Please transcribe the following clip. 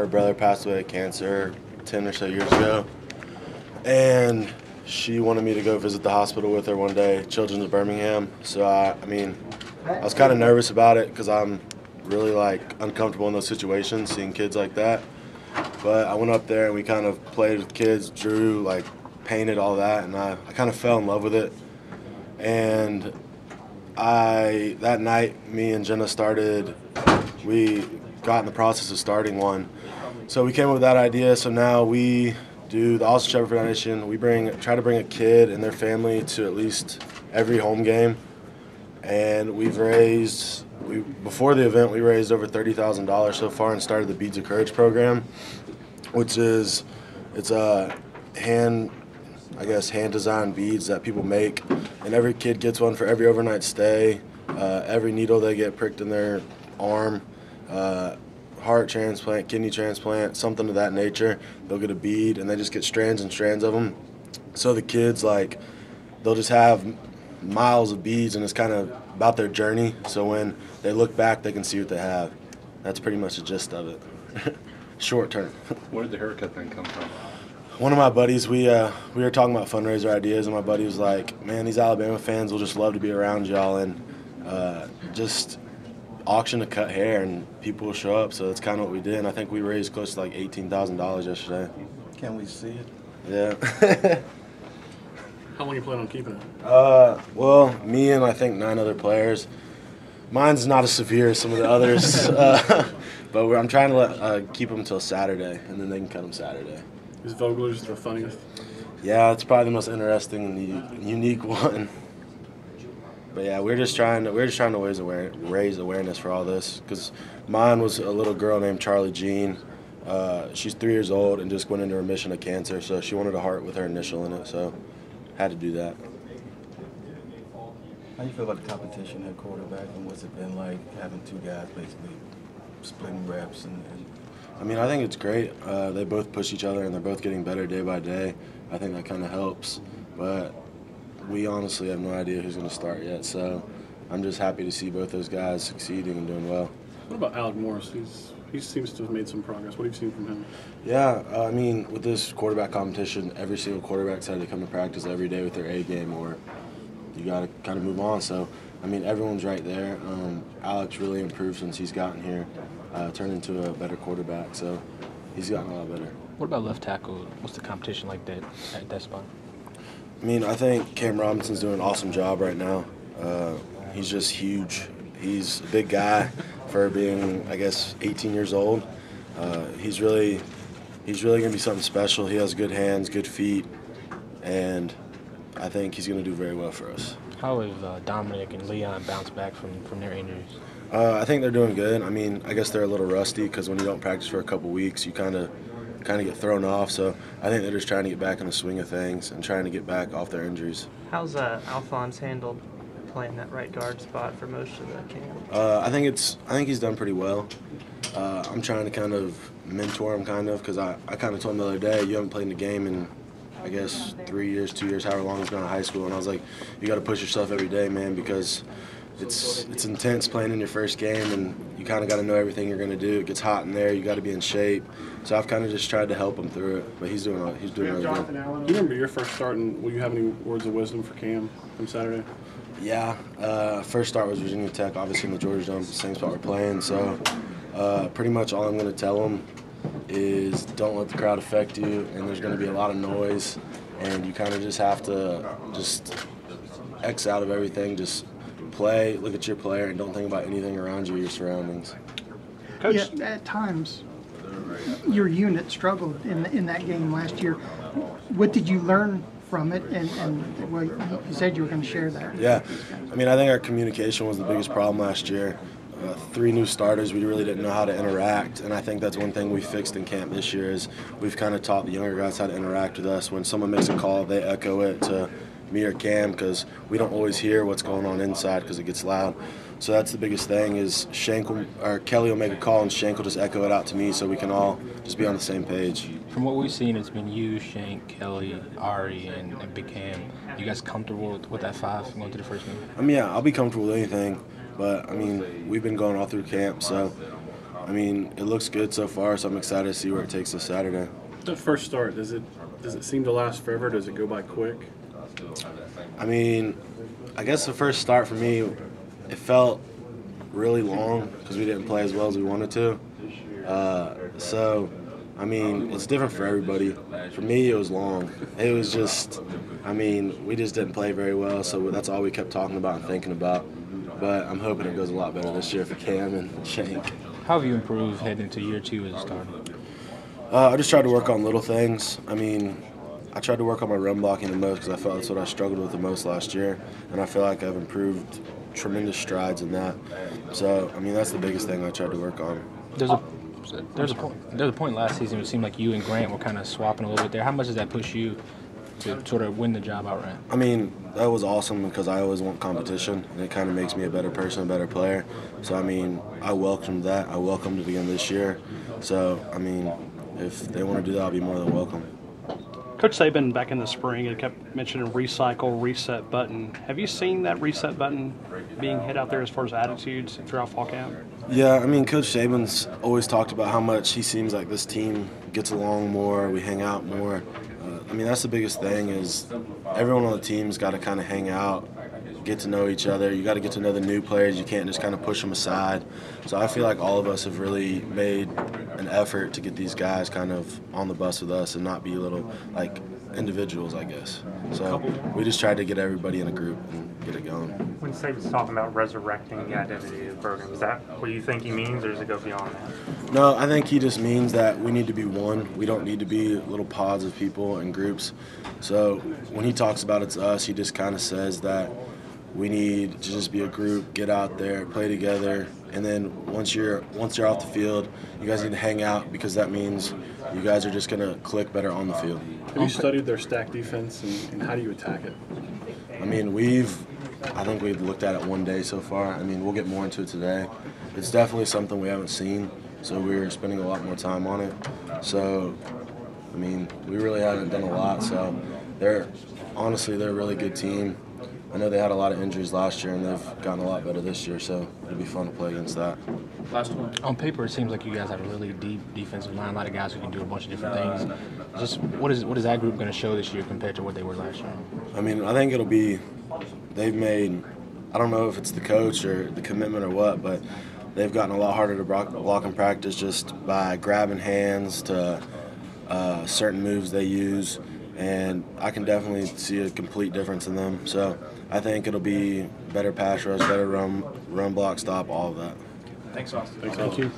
Her brother passed away of cancer 10 or so years ago, and she wanted me to go visit the hospital with her one day, Children's of Birmingham. So, I was kind of nervous about it because I'm really, uncomfortable in those situations, seeing kids like that. But I went up there and we kind of played with kids, drew, painted, all that, and I kind of fell in love with it. And that night, me and Jenna we got in the process of starting one. So we came up with that idea. So now we do the Austin Shepherd Foundation. We try to bring a kid and their family to at least every home game. And before the event, we raised over $30,000 so far and started the Beads of Courage program, which it's a hand-designed beads that people make, and every kid gets one for every overnight stay, every needle they get pricked in their arm, heart transplant, kidney transplant, something of that nature. They'll get a bead, and they just get strands and strands of them. So the kids, they'll just have miles of beads, and it's kind of about their journey. So when they look back, they can see what they have. That's pretty much the gist of it. Short term. Where did the haircut thing come from? One of my buddies, we were talking about fundraiser ideas, and my buddy was like, man, these Alabama fans will just love to be around y'all, and just auction to cut hair, and people will show up. So that's kind of what we did, and I think we raised close to $18,000 yesterday. Can we see it? Yeah. How long you plan on keeping it? Well, me and I think 9 other players. Mine's not as severe as some of the others, but I'm trying to keep them until Saturday, and then they can cut them Saturday. Is Vogler's the funniest? Yeah, it's probably the most interesting and unique one. But yeah, we're just trying to raise awareness for all this, because mine was a little girl named Charlie Jean. She's 3 years old and just went into remission of cancer, so she wanted a heart with her initial in it, so had to do that. How do you feel about the competition at quarterback, and what's it been like having 2 guys basically splitting reps? I mean, I think it's great. They both push each other, and they're both getting better day by day. I think that kind of helps. But we honestly have no idea who's going to start yet. So I'm just happy to see both those guys succeeding and doing well. What about Alec Morris? He seems to have made some progress. What have you seen from him? Yeah, I mean, with this quarterback competition, every single quarterback's had to come to practice every day with their A game, or you got to kind of move on. So, I mean, everyone's right there. Alex really improved since he's gotten here. Turned into a better quarterback, so he's gotten a lot better. What about left tackle? What's the competition like at that spot? I mean, I think Cam Robinson's doing an awesome job right now. He's just huge. He's a big guy for being, 18 years old. He's really going to be something special. He has good hands, good feet, and I think he's going to do very well for us. How have Dominic and Leon bounced back from their injuries? I think they're doing good. I mean, I guess they're a little rusty because when you don't practice for a couple weeks, you kind of get thrown off. So I think they're just trying to get back in the swing of things and trying to get back off their injuries. How's Alphonse handled playing that right guard spot for most of the camp? I think he's done pretty well. I'm trying to kind of mentor him because I kind of told him the other day, you haven't played in the game in 3 years, 2 years, however long he's been out of high school, and I was like, you got to push yourself every day, man, because it's intense playing in your first game, and you kind of got to know everything you're going to do. It gets hot in there. You got to be in shape. So I've kind of just tried to help him through it, but he's doing really good. Do you remember your first start, and will you have any words of wisdom for Cam from Saturday? Yeah, first start was Virginia Tech, obviously in the Georgia Dome, the same spot we're playing. So pretty much all I'm going to tell him is don't let the crowd affect you, and there's going to be a lot of noise, and you kind of just have to just X out of everything, just play, look at your player, and don't think about anything around you, your surroundings. Coach. Yeah, at times your unit struggled in that game last year. What did you learn from it? And well, you said you were going to share that. Yeah, I mean, I think our communication was the biggest problem last year. 3 new starters, we really didn't know how to interact, and I think that's one thing we fixed in camp this year is we've kind of taught the younger guys how to interact with us. When someone makes a call, they echo it to me or Cam because we don't always hear what's going on inside because it gets loud. So that's the biggest thing is Kelly will make a call and Shank will just echo it out to me so we can all just be on the same page. From what we've seen, it's been you, Shank, Kelly, Ari, and Big Cam. You guys comfortable with that 5 going to the first game? I mean, yeah, I'll be comfortable with anything, but, I mean, we've been going all through camp, so, I I mean, it looks good so far, so I'm excited to see where it takes us Saturday. The first start, does it seem to last forever? Does it go by quick? I mean, I guess the first start for me, it felt really long because we didn't play as well as we wanted to. So, I mean, it's different for everybody. For me, it was long. It was just, I mean, we just didn't play very well, so that's all we kept talking about and thinking about. But I'm hoping it goes a lot better this year for Cam and Shank. How have you improved heading into year 2 as a starter? I just tried to work on little things. I mean, I tried to work on my run blocking the most because I felt that's what I struggled with the most last year, and I feel like I've improved tremendous strides in that. So, I mean, that's the biggest thing I tried to work on. There's a point last season where it seemed like you and Grant were kind of swapping a little bit there. How much does that push you to sort of win the job outright? I mean, that was awesome because I always want competition, and it kind of makes me a better person, a better player. So, I mean, I welcomed that. I welcomed it again this year. So, I mean, if they want to do that, I'll be more than welcome. Coach Saban back in the spring had kept mentioning recycle, reset button. Have you seen that reset button being hit out there as far as attitudes throughout fall camp? Yeah, I mean, Coach Saban's always talked about how much he seems like this team gets along more, we hang out more. I mean, that's the biggest thing is everyone on the team's got to kind of hang out, get to know each other. You got to get to know the new players. You can't just kind of push them aside. So I feel like all of us have really made an effort to get these guys kind of on the bus with us and not be little, like, individuals, I guess. So we just tried to get everybody in a group and get it going. When Saban's talking about resurrecting the identity of the program, is that what you think he means, or does it go beyond that? No, I think he just means that we need to be one. We don't need to be little pods of people and groups. So when he talks about it's us, he just kind of says that we need to just be a group, get out there, play together, and then once you're off the field, you guys need to hang out because that means you guys are just going to click better on the field. Have you studied their stack defense, and how do you attack it? I mean, I think we've looked at it one day so far. I mean, we'll get more into it today. It's definitely something we haven't seen, so we're spending a lot more time on it. So, I mean, we really haven't done a lot, so they're a really good team. I know they had a lot of injuries last year, and they've gotten a lot better this year, so it'll be fun to play against that. Last one. On paper, it seems like you guys have a really deep defensive line, a lot of guys who can do a bunch of different things. Just what is that group going to show this year compared to what they were last year? I mean, I think they've made, I don't know if it's the coach or the commitment or what, but they've gotten a lot harder to block in practice just by grabbing hands to certain moves they use. And I can definitely see a complete difference in them. So I think it'll be better pass rush, better run block stop, all of that. Thanks, Austin. Thank you.